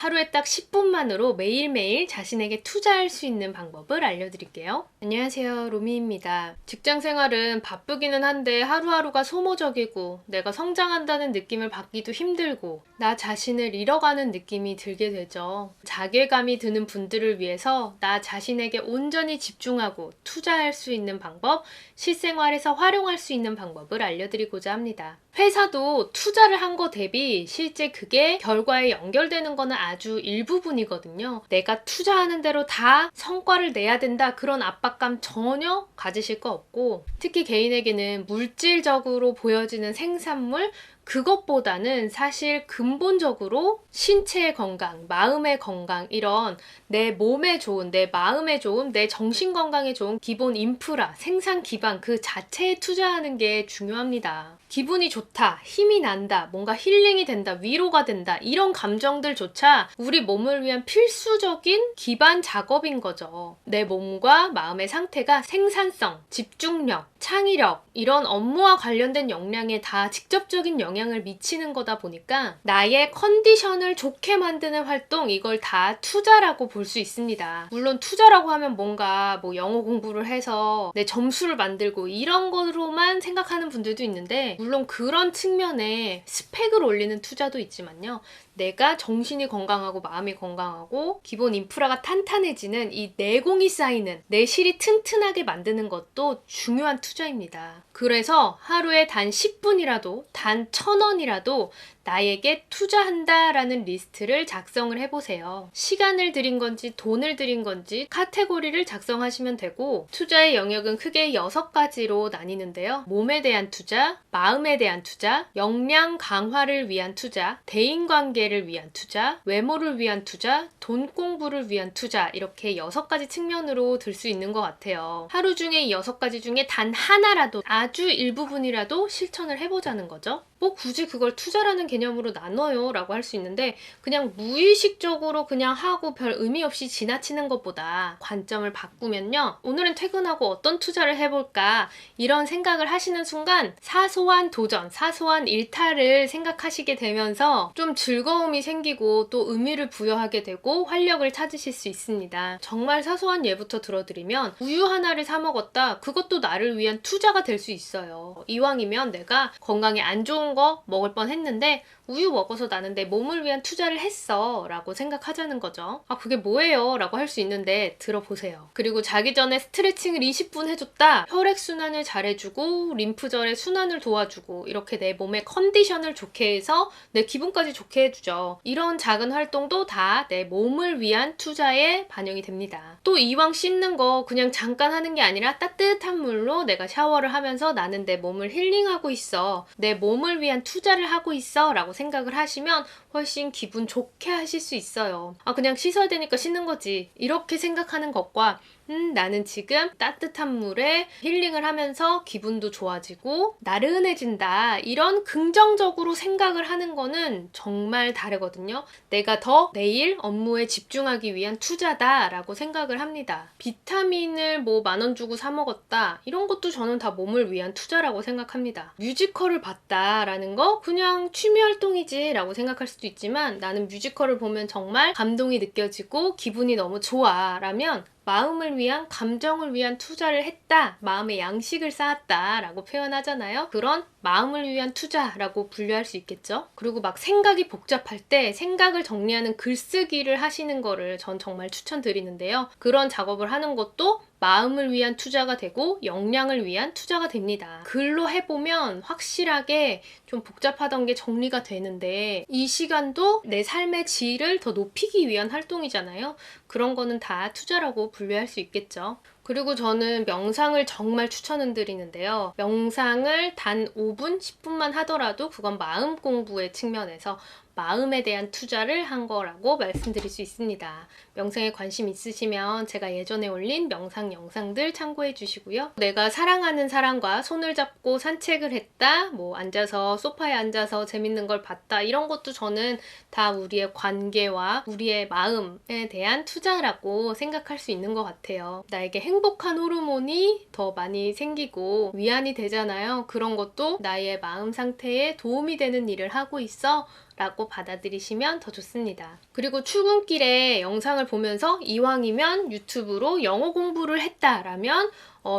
하루에 딱 10분만으로 매일매일 자신에게 투자할 수 있는 방법을 알려드릴게요. 안녕하세요, 로미입니다. 직장 생활은 바쁘기는 한데 하루하루가 소모적이고 내가 성장한다는 느낌을 받기도 힘들고 나 자신을 잃어가는 느낌이 들게 되죠. 자괴감이 드는 분들을 위해서 나 자신에게 온전히 집중하고 투자할 수 있는 방법, 실생활에서 활용할 수 있는 방법을 알려드리고자 합니다. 회사도 투자를 한 거 대비 실제 그게 결과에 연결되는 거는 아주 일부분이거든요. 내가 투자하는 대로 다 성과를 내야 된다, 그런 압박감 전혀 가지실 거 없고, 특히 개인에게는 물질적으로 보여지는 생산물, 그것보다는 사실 근본적으로 신체의 건강, 마음의 건강, 이런 내 몸에 좋은, 내 마음에 좋은, 내 정신 건강에 좋은 기본 인프라, 생산 기반 그 자체에 투자하는 게 중요합니다. 기분이 좋다, 힘이 난다, 뭔가 힐링이 된다, 위로가 된다, 이런 감정들조차 우리 몸을 위한 필수적인 기반 작업인 거죠. 내 몸과 마음의 상태가 생산성, 집중력, 창의력, 이런 업무와 관련된 역량에 다 직접적인 영향을 미치는 거다 보니까 나의 컨디션을 좋게 만드는 활동, 이걸 다 투자라고 볼 수 있습니다. 물론 투자라고 하면 뭔가 영어 공부를 해서 내 점수를 만들고 이런 거로만 생각하는 분들도 있는데, 물론 그런 측면에 스펙을 올리는 투자도 있지만요. 내가 정신이 건강하고 마음이 건강하고 기본 인프라가 탄탄해지는 이 내공이 쌓이는, 내 실이 튼튼하게 만드는 것도 중요한 투자입니다. 그래서 하루에 단 10분이라도, 단 1,000원이라도 나에게 투자한다라는 리스트를 작성을 해보세요. 시간을 들인 건지 돈을 들인 건지 카테고리를 작성하시면 되고, 투자의 영역은 크게 6가지로 나뉘는데요. 몸에 대한 투자, 마음에 대한 투자, 역량 강화를 위한 투자, 대인관계를 위한 투자, 외모를 위한 투자, 돈 공부를 위한 투자, 이렇게 6가지 측면으로 들 수 있는 것 같아요. 하루 중에 이 6가지 중에 단 하나라도, 아주 일부분이라도 실천을 해보자는 거죠. 굳이 그걸 투자라는 개념으로 나눠요 라고 할 수 있는데, 그냥 무의식적으로 그냥 하고 별 의미 없이 지나치는 것보다 관점을 바꾸면요, 오늘은 퇴근하고 어떤 투자를 해볼까, 이런 생각을 하시는 순간 사소한 도전, 사소한 일탈을 생각하시게 되면서 좀 즐거움이 생기고 또 의미를 부여하게 되고 활력을 찾으실 수 있습니다. 정말 사소한 예부터 들어드리면, 우유 하나를 사 먹었다, 그것도 나를 위한 투자가 될 수 있어요. 이왕이면 내가 건강에 안 좋은 거 먹을 뻔 했는데 우유 먹어서 나는 내 몸을 위한 투자를 했어 라고 생각하자는 거죠. 그게 뭐예요? 라고 할 수 있는데 들어보세요. 그리고 자기 전에 스트레칭을 20분 해줬다, 혈액순환을 잘해주고 림프절의 순환을 도와주고 이렇게 내 몸의 컨디션을 좋게 해서 내 기분까지 좋게 해주죠. 이런 작은 활동도 다 내 몸을 위한 투자에 반영이 됩니다. 또 이왕 씻는 거 그냥 잠깐 하는 게 아니라 따뜻한 물로 내가 샤워를 하면서 나는 내 몸을 힐링하고 있어, 내 몸을 위한 투자를 하고 있어 라고 생각을 하시면 훨씬 기분 좋게 하실 수 있어요. 그냥 씻어야 되니까 씻는 거지, 이렇게 생각하는 것과 나는 지금 따뜻한 물에 힐링을 하면서 기분도 좋아지고 나른해진다, 이런 긍정적으로 생각을 하는 거는 정말 다르거든요. 내가 더 내일 업무에 집중하기 위한 투자다 라고 생각을 합니다. 비타민을 10,000원 주고 사 먹었다, 이런 것도 저는 다 몸을 위한 투자라고 생각합니다. 뮤지컬을 봤다라는 거 그냥 취미 활동이지 라고 생각할 수도 있지만, 나는 뮤지컬을 보면 정말 감동이 느껴지고 기분이 너무 좋아 라면 마음을 위한, 감정을 위한 투자를 했다, 마음의 양식을 쌓았다 라고 표현하잖아요. 그런 마음을 위한 투자라고 분류할 수 있겠죠. 그리고 생각이 복잡할 때 생각을 정리하는 글쓰기를 하시는 거를 전 정말 추천드리는데요. 그런 작업을 하는 것도 마음을 위한 투자가 되고 역량을 위한 투자가 됩니다. 글로 해보면 확실하게 좀 복잡하던 게 정리가 되는데, 이 시간도 내 삶의 질을 더 높이기 위한 활동이잖아요. 그런 거는 다 투자라고 분류할 수 있겠죠. 그리고 저는 명상을 정말 추천을 드리는데요. 명상을 단 5분, 10분만 하더라도 그건 마음 공부의 측면에서 마음에 대한 투자를 한 거라고 말씀드릴 수 있습니다. 명상에 관심 있으시면 제가 예전에 올린 명상 영상들 참고해 주시고요. 내가 사랑하는 사람과 손을 잡고 산책을 했다, 앉아서 소파에 앉아서 재밌는 걸 봤다, 이런 것도 저는 다 우리의 관계와 우리의 마음에 대한 투자라고 생각할 수 있는 것 같아요. 나에게 행복한 호르몬이 더 많이 생기고 위안이 되잖아요. 그런 것도 나의 마음 상태에 도움이 되는 일을 하고 있어 라고 받아들이시면 더 좋습니다. 그리고 출근길에 영상을 보면서 이왕이면 유튜브로 영어 공부를 했다라면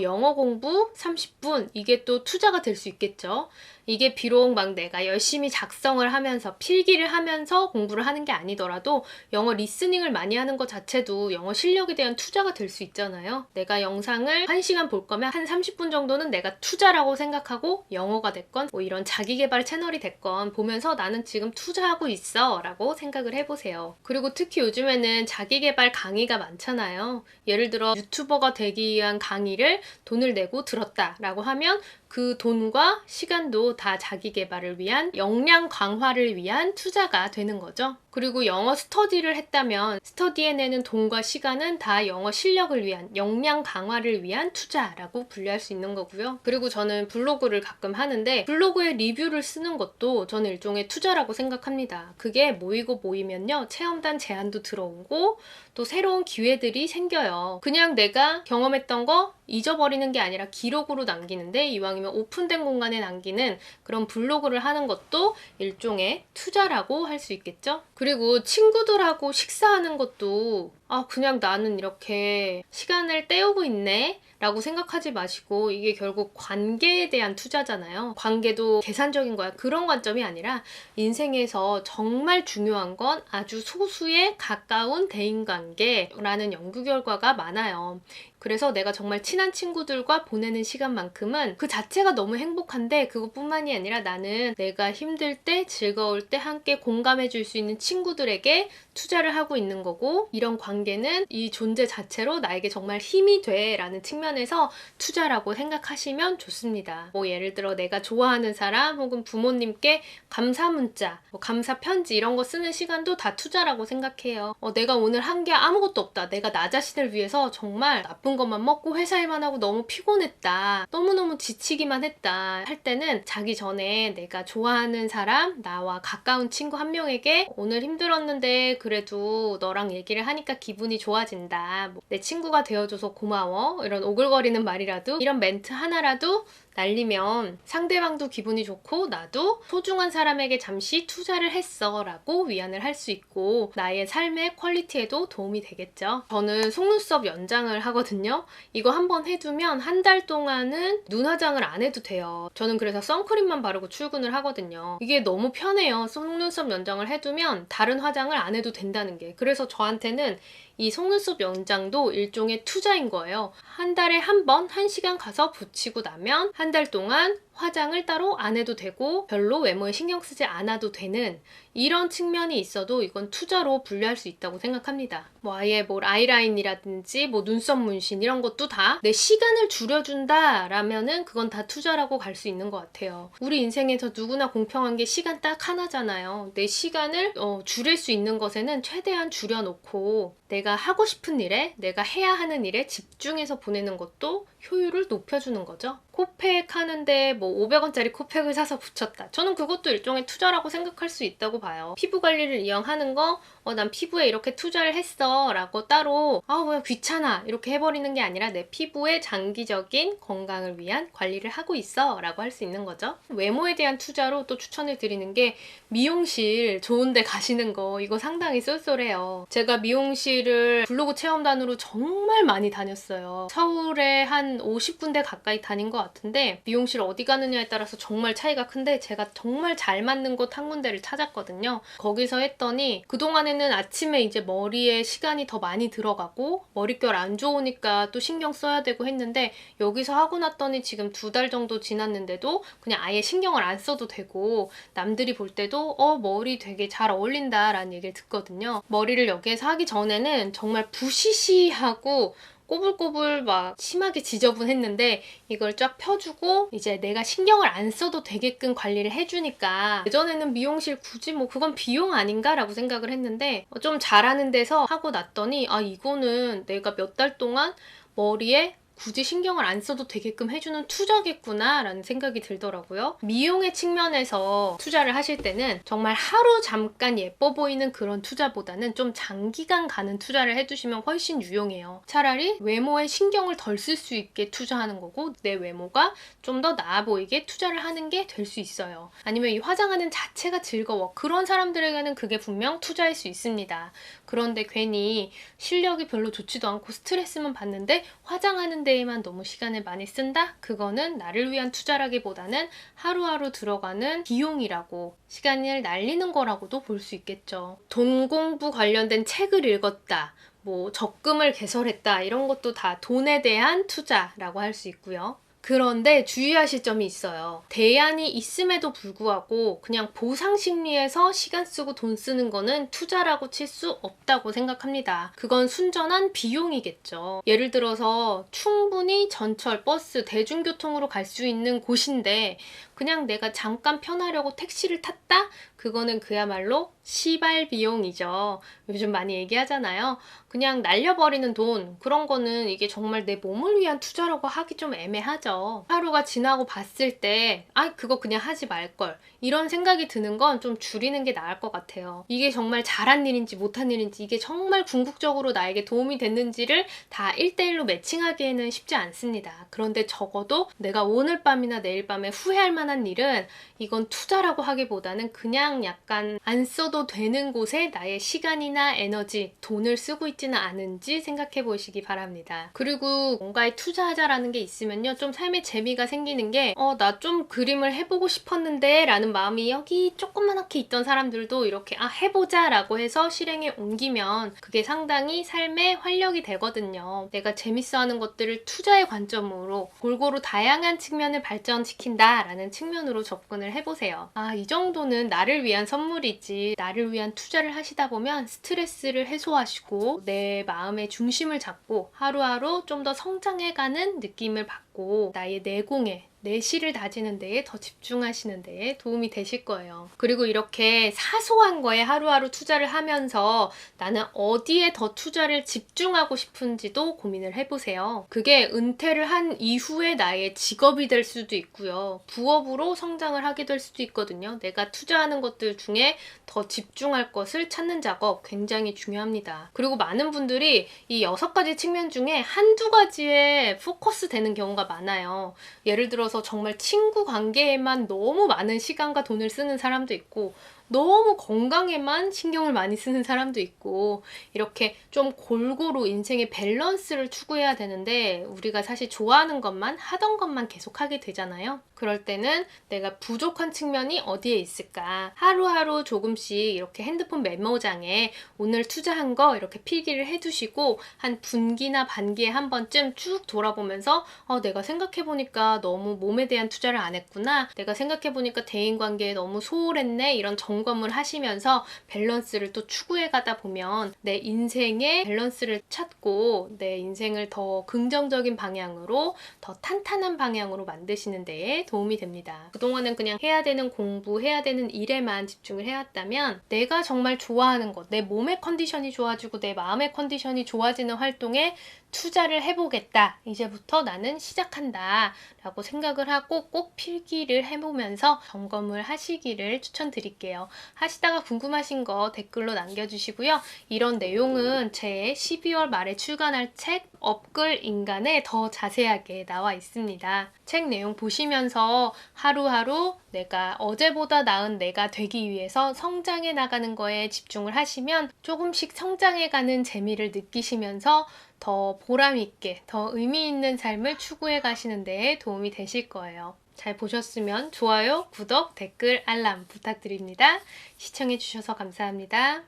영어 공부 30분 이게 또 투자가 될 수 있겠죠. 이게 비록 막 내가 열심히 작성을 하면서 필기를 하면서 공부를 하는 게 아니더라도 영어 리스닝을 많이 하는 것 자체도 영어 실력에 대한 투자가 될 수 있잖아요. 내가 영상을 1시간 볼 거면 한 30분 정도는 내가 투자라고 생각하고 영어가 됐건 뭐 이런 자기계발 채널이 됐건 보면서 나는 지금 투자하고 있어 라고 생각을 해보세요. 그리고 특히 요즘에는 자기계발 강의가 많잖아요. 예를 들어 유튜버가 되기 위한 강의를 돈을 내고 들었다라고 하면 그 돈과 시간도 다 자기 개발을 위한 역량 강화를 위한 투자가 되는 거죠. 그리고 영어 스터디를 했다면 스터디에 내는 돈과 시간은 다 영어 실력을 위한 역량 강화를 위한 투자라고 분류할 수 있는 거고요. 그리고 저는 블로그를 가끔 하는데 블로그에 리뷰를 쓰는 것도 저는 일종의 투자라고 생각합니다. 그게 모이고 모이면요. 체험단 제안도 들어오고 또 새로운 기회들이 생겨요. 그냥 내가 경험했던 거 잊어버리는 게 아니라 기록으로 남기는데 이왕이면 오픈된 공간에 남기는 그런 블로그를 하는 것도 일종의 투자라고 할 수 있겠죠? 그리고 친구들하고 식사하는 것도 그냥 나는 이렇게 시간을 때우고 있네 라고 생각하지 마시고 이게 결국 관계에 대한 투자잖아요. 관계도 계산적인 거야. 그런 관점이 아니라 인생에서 정말 중요한 건 아주 소수의 가까운 대인관계라는 연구 결과가 많아요. 그래서 내가 정말 친한 친구들과 보내는 시간만큼은 그 자체가 너무 행복한데 그것뿐만이 아니라 나는 내가 힘들 때 즐거울 때 함께 공감해 줄 수 있는 친구들에게 투자를 하고 있는 거고 이런 관계는 이 존재 자체로 나에게 정말 힘이 돼 라는 측면에서 투자라고 생각하시면 좋습니다. 뭐 예를 들어 내가 좋아하는 사람 혹은 부모님께 감사 문자, 감사 편지 이런 거 쓰는 시간도 다 투자라고 생각해요. 내가 오늘 한 게 아무것도 없다. 내가 나 자신을 위해서 정말 나쁜 것만 먹고 회사 일만 하고 너무 피곤했다. 너무너무 지치기만 했다. 할 때는 자기 전에 내가 좋아하는 사람, 나와 가까운 친구 한 명에게 오늘 힘들었는데 그래도 너랑 얘기를 하니까 기분이 좋아진다. 내 친구가 되어줘서 고마워. 이런 오글거리는 말이라도 이런 멘트 하나라도 날리면 상대방도 기분이 좋고 나도 소중한 사람에게 잠시 투자를 했어 라고 위안을 할 수 있고 나의 삶의 퀄리티에도 도움이 되겠죠. 저는 속눈썹 연장을 하거든요. 이거 한번 해두면 한 달 동안은 눈 화장을 안 해도 돼요. 저는 그래서 선크림만 바르고 출근을 하거든요. 이게 너무 편해요. 속눈썹 연장을 해두면 다른 화장을 안 해도 된다는 게. 그래서 저한테는 이 속눈썹 연장도 일종의 투자인 거예요. 한 달에 한 번 1시간 가서 붙이고 나면 한 달 동안 화장을 따로 안 해도 되고 별로 외모에 신경 쓰지 않아도 되는 이런 측면이 있어도 이건 투자로 분류할 수 있다고 생각합니다. 아예 아이라인이라든지 눈썹 문신 이런 것도 다 내 시간을 줄여준다 라면은 그건 다 투자라고 갈 수 있는 것 같아요. 우리 인생에서 누구나 공평한 게 시간 딱 하나잖아요. 내 시간을 줄일 수 있는 것에는 최대한 줄여놓고 내가 하고 싶은 일에 내가 해야 하는 일에 집중해서 보내는 것도 효율을 높여주는 거죠. 코팩 하는데 500원짜리 코팩을 사서 붙였다. 저는 그것도 일종의 투자라고 생각할 수 있다고 봐요. 피부 관리를 이왕하는 거 난 피부에 이렇게 투자를 했어 라고 따로 뭐야 귀찮아 이렇게 해버리는 게 아니라 내 피부의 장기적인 건강을 위한 관리를 하고 있어 라고 할 수 있는 거죠. 외모에 대한 투자로 또 추천을 드리는 게 미용실 좋은 데 가시는 거 이거 상당히 쏠쏠해요. 제가 미용실을 블로그 체험단으로 정말 많이 다녔어요. 서울에 한 50군데 가까이 다닌 것 같은데 미용실 어디 가느냐에 따라서 정말 차이가 큰데 제가 정말 잘 맞는 곳 한 군데를 찾았거든요. 거기서 했더니 그동안에는 아침에 이제 머리에 시간이 더 많이 들어가고 머릿결 안 좋으니까 또 신경 써야 되고 했는데 여기서 하고 났더니 지금 2달 정도 지났는데도 그냥 아예 신경을 안 써도 되고 남들이 볼 때도 머리 되게 잘 어울린다 라는 얘기를 듣거든요. 머리를 여기에서 하기 전에는 정말 부시시하고 꼬불꼬불 심하게 지저분했는데 이걸 쫙 펴주고 이제 내가 신경을 안 써도 되게끔 관리를 해주니까 예전에는 미용실 굳이 그건 비용 아닌가 라고 생각을 했는데 좀 잘하는 데서 하고 났더니 이거는 내가 몇 달 동안 머리에 굳이 신경을 안 써도 되게끔 해주는 투자겠구나 라는 생각이 들더라고요. 미용의 측면에서 투자를 하실 때는 정말 하루 잠깐 예뻐 보이는 그런 투자보다는 좀 장기간 가는 투자를 해두시면 훨씬 유용해요. 차라리 외모에 신경을 덜 쓸 수 있게 투자하는 거고 내 외모가 좀 더 나아 보이게 투자를 하는 게 될 수 있어요. 아니면 이 화장하는 자체가 즐거워. 그런 사람들에게는 그게 분명 투자일 수 있습니다. 그런데 괜히 실력이 별로 좋지도 않고 스트레스만 받는데 화장하는 데에만 너무 시간을 많이 쓴다? 그거는 나를 위한 투자라기보다는 하루하루 들어가는 비용이라고, 시간을 날리는 거라고도 볼 수 있겠죠. 돈 공부 관련된 책을 읽었다, 뭐 적금을 개설했다, 이런 것도 다 돈에 대한 투자라고 할 수 있고요. 그런데 주의하실 점이 있어요. 대안이 있음에도 불구하고 그냥 보상 심리에서 시간 쓰고 돈 쓰는 거는 투자라고 칠 수 없다고 생각합니다. 그건 순전한 비용이겠죠. 예를 들어서 충분히 전철, 버스, 대중교통으로 갈 수 있는 곳인데 그냥 내가 잠깐 편하려고 택시를 탔다? 그거는 그야말로 시발 비용이죠. 요즘 많이 얘기하잖아요. 그냥 날려버리는 돈, 그런 거는 이게 정말 내 몸을 위한 투자라고 하기 좀 애매하죠. 하루가 지나고 봤을 때 그거 그냥 하지 말걸, 이런 생각이 드는 건 좀 줄이는 게 나을 것 같아요. 이게 정말 잘한 일인지 못한 일인지, 이게 정말 궁극적으로 나에게 도움이 됐는지를 다 1대1로 매칭하기에는 쉽지 않습니다. 그런데 적어도 내가 오늘 밤이나 내일 밤에 후회할 만한 일은 이건 투자라고 하기보다는 그냥 약간 안 써도 되는 곳에 나의 시간이나 에너지, 돈을 쓰고 있지는 않은지 생각해 보시기 바랍니다. 그리고 뭔가에 투자하자라는 게 있으면요, 좀 삶의 재미가 생기는 게 나 좀 그림을 해보고 싶었는데 라는 마음이 여기 조그맣게 있던 사람들도 이렇게 해보자 라고 해서 실행에 옮기면 그게 상당히 삶의 활력이 되거든요. 내가 재밌어 하는 것들을 투자의 관점으로 골고루 다양한 측면을 발전시킨다 라는 측면으로 접근을 해보세요. 이 정도는 나를 위한 선물이지, 나를 위한 투자를 하시다 보면 스트레스를 해소하시고 내 마음의 중심을 잡고 하루하루 좀 더 성장해가는 느낌을 받고 나의 내공에, 내실을 다지는 데에 더 집중하시는 데에 도움이 되실 거예요. 그리고 이렇게 사소한 거에 하루하루 투자를 하면서 나는 어디에 더 투자를 집중하고 싶은지도 고민을 해보세요. 그게 은퇴를 한 이후에 나의 직업이 될 수도 있고요. 부업으로 성장을 하게 될 수도 있거든요. 내가 투자하는 것들 중에 더 집중할 것을 찾는 작업 굉장히 중요합니다. 그리고 많은 분들이 이 6가지 측면 중에 한두 가지에 포커스 되는 경우가 많아요. 예를 들어서 정말 친구 관계에만 너무 많은 시간과 돈을 쓰는 사람도 있고, 너무 건강에만 신경을 많이 쓰는 사람도 있고, 이렇게 좀 골고루 인생의 밸런스를 추구해야 되는데 우리가 사실 좋아하는 것만, 하던 것만 계속 하게 되잖아요. 그럴 때는 내가 부족한 측면이 어디에 있을까, 하루하루 조금씩 이렇게 핸드폰 메모장에 오늘 투자한 거 이렇게 필기를 해두시고 한 분기나 반기에 한 번쯤 쭉 돌아보면서 내가 생각해보니까 너무 몸에 대한 투자를 안 했구나, 내가 생각해보니까 대인관계에 너무 소홀했네, 이런 점검을 하시면서 밸런스를 또 추구해 가다 보면 내 인생의 밸런스를 찾고 내 인생을 더 긍정적인 방향으로, 더 탄탄한 방향으로 만드시는 데에 도움이 됩니다. 그동안은 그냥 해야 되는 공부, 해야 되는 일에만 집중을 해왔다면 내가 정말 좋아하는 것, 내 몸의 컨디션이 좋아지고 내 마음의 컨디션이 좋아지는 활동에 투자를 해보겠다, 이제부터 나는 시작한다 라고 생각을 하고 꼭 필기를 해보면서 점검을 하시기를 추천드릴게요. 하시다가 궁금하신 거 댓글로 남겨주시고요. 이런 내용은 제 12월 말에 출간할 책 업글 인간에 더 자세하게 나와 있습니다. 책 내용 보시면서 하루하루 내가 어제보다 나은 내가 되기 위해서 성장해 나가는 거에 집중을 하시면 조금씩 성장해가는 재미를 느끼시면서 더 보람 있게, 더 의미 있는 삶을 추구해 가시는 데에 도움이 되실 거예요. 잘 보셨으면 좋아요, 구독, 댓글, 알람 부탁드립니다. 시청해 주셔서 감사합니다.